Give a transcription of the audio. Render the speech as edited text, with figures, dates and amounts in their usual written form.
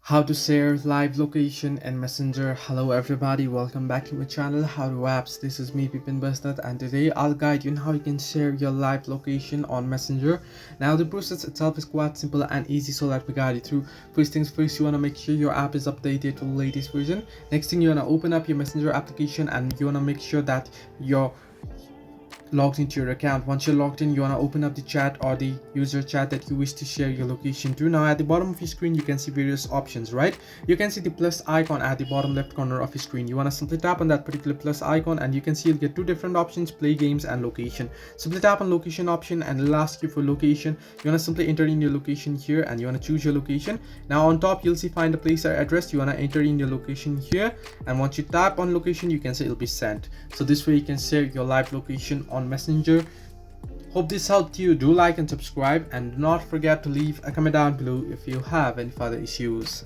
How to share live location and messenger. Hello everybody, welcome back to my channel How to Apps. This is me Pipin Basnat, and today I'll guide you on how you can share your live location on messenger. Now the process itself is quite simple and easy, so let me guide you through. First things first, you want to make sure your app is updated to the latest version. Next thing, you want to open up your messenger application and you want to make sure that your logged into your account. Once you're logged in, you want to open up the chat or the user chat that you wish to share your location to. Now at the bottom of your screen, you can see various options, right? You can see the plus icon at the bottom left corner of your screen. You want to simply tap on that particular plus icon and you can see you'll get two different options: play games and location. Simply tap on location option and it'll ask you for location. You want to simply enter in your location here and you want to choose your location. Now on top, you'll see find a place or address. You want to enter in your location here, and once you tap on location, you can say it'll be sent. So this way you can share your live location on messenger. Hope this helped you. Do like and subscribe, and do not forget to leave a comment down below if you have any further issues.